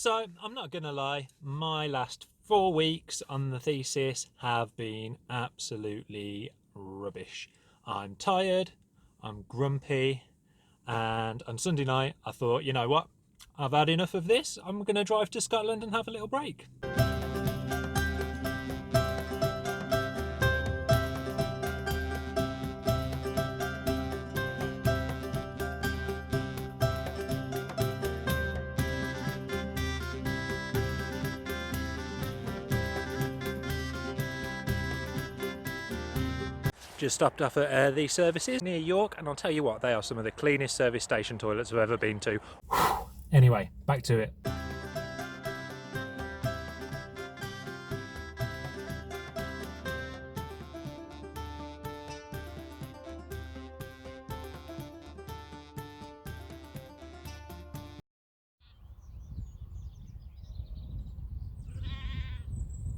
So I'm not gonna lie, my last 4 weeks on the thesis have been absolutely rubbish. I'm tired, I'm grumpy, and on Sunday night I thought, you know what, I've had enough of this. I'm gonna drive to Scotland and have a little break. Just stopped off at the services near York, and I'll tell you what, they are some of the cleanest service station toilets I've ever been to. Anyway, back to it.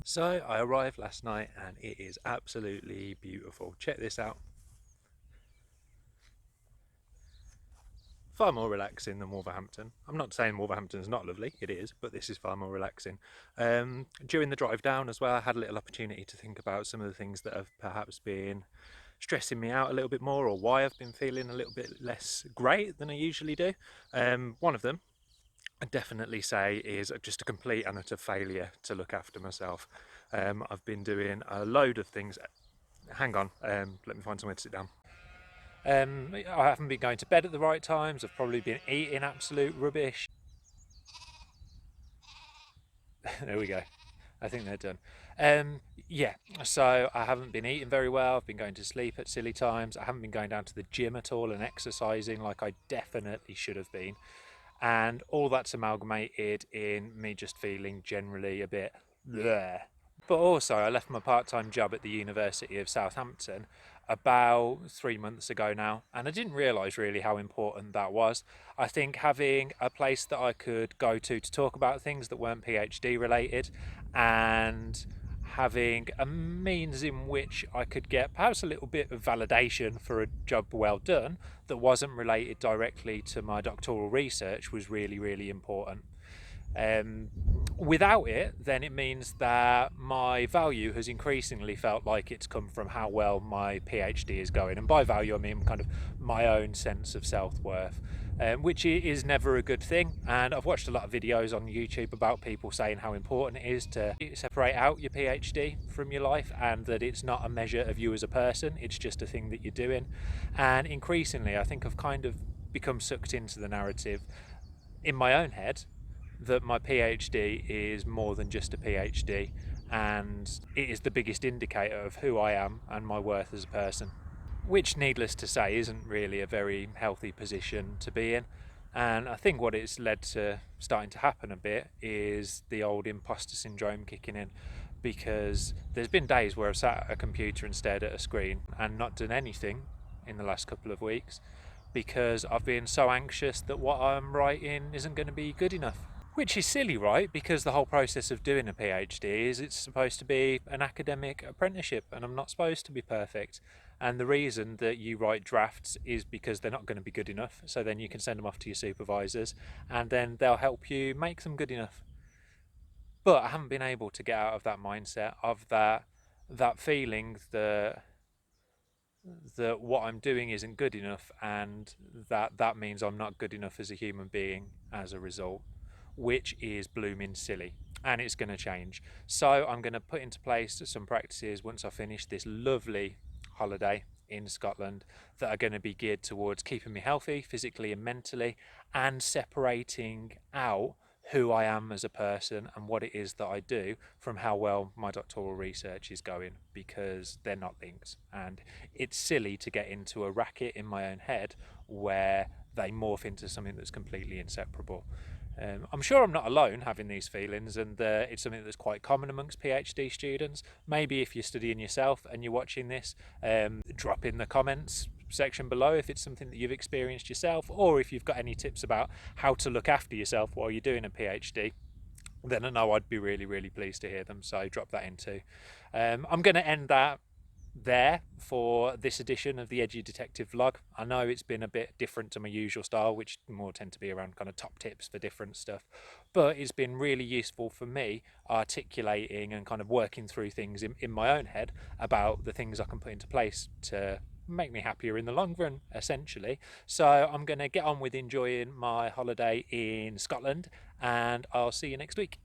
So I arrived last night and it is absolutely beautiful. Check this out. Far more relaxing than Wolverhampton. I'm not saying Wolverhampton's not lovely, it is, but this is far more relaxing. During the drive down as well, I had a little opportunity to think about some of the things that have perhaps been stressing me out a little bit more, or why I've been feeling a little bit less great than I usually do. One of them, I'd definitely say, is just a complete and utter failure to look after myself. I've been doing a load of things. Hang on, let me find somewhere to sit down. I haven't been going to bed at the right times. I've probably been eating absolute rubbish. There we go. I think they're done. Yeah, so I haven't been eating very well. I've been going to sleep at silly times. I haven't been going down to the gym at all and exercising like I definitely should have been. And all that's amalgamated in me just feeling generally a bit bleh. But also, I left my part-time job at the University of Southampton about 3 months ago now, and I didn't realise really how important that was. I think having a place that I could go to talk about things that weren't PhD related, and having a means in which I could get perhaps a little bit of validation for a job well done that wasn't related directly to my doctoral research was really, really important. Um, Without it, then it means that my value has increasingly felt like it's come from how well my PhD is going. And by value, I mean kind of my own sense of self-worth, which is never a good thing. And I've watched a lot of videos on YouTube about people saying how important it is to separate out your PhD from your life, and that it's not a measure of you as a person, it's just a thing that you're doing. And increasingly, I think I've kind of become sucked into the narrative in my own head that my PhD is more than just a PhD, and it is the biggest indicator of who I am and my worth as a person, which, needless to say, isn't really a very healthy position to be in. And I think what it's led to starting to happen a bit is the old imposter syndrome kicking in, because there's been days where I've sat at a computer and stared at a screen and not done anything in the last couple of weeks because I've been so anxious that what I'm writing isn't going to be good enough. Which is silly, right? Because the whole process of doing a PhD is it's supposed to be an academic apprenticeship, and I'm not supposed to be perfect. And the reason that you write drafts is because they're not going to be good enough. So then you can send them off to your supervisors, and then they'll help you make them good enough. But I haven't been able to get out of that mindset of that feeling that what I'm doing isn't good enough, and that means I'm not good enough as a human being as a result, which is blooming silly, and it's going to change. So I'm going to put into place some practices once I finish this lovely holiday in Scotland that are going to be geared towards keeping me healthy physically and mentally, and separating out who I am as a person and what it is that I do from how well my doctoral research is going, because they're not linked. And it's silly to get into a racket in my own head where they morph into something that's completely inseparable. I'm sure I'm not alone having these feelings, and it's something that's quite common amongst PhD students. Maybe if you're studying yourself and you're watching this, drop in the comments section below if it's something that you've experienced yourself, or if you've got any tips about how to look after yourself while you're doing a PhD. Then I know I'd be really, really pleased to hear them, so drop that in too. I'm going to end that there for this edition of the Edgy Detective vlog. I know it's been a bit different to my usual style, which more tend to be around kind of top tips for different stuff, but it's been really useful for me articulating and kind of working through things in my own head about the things I can put into place to make me happier in the long run, essentially. So I'm going to get on with enjoying my holiday in Scotland, and I'll see you next week.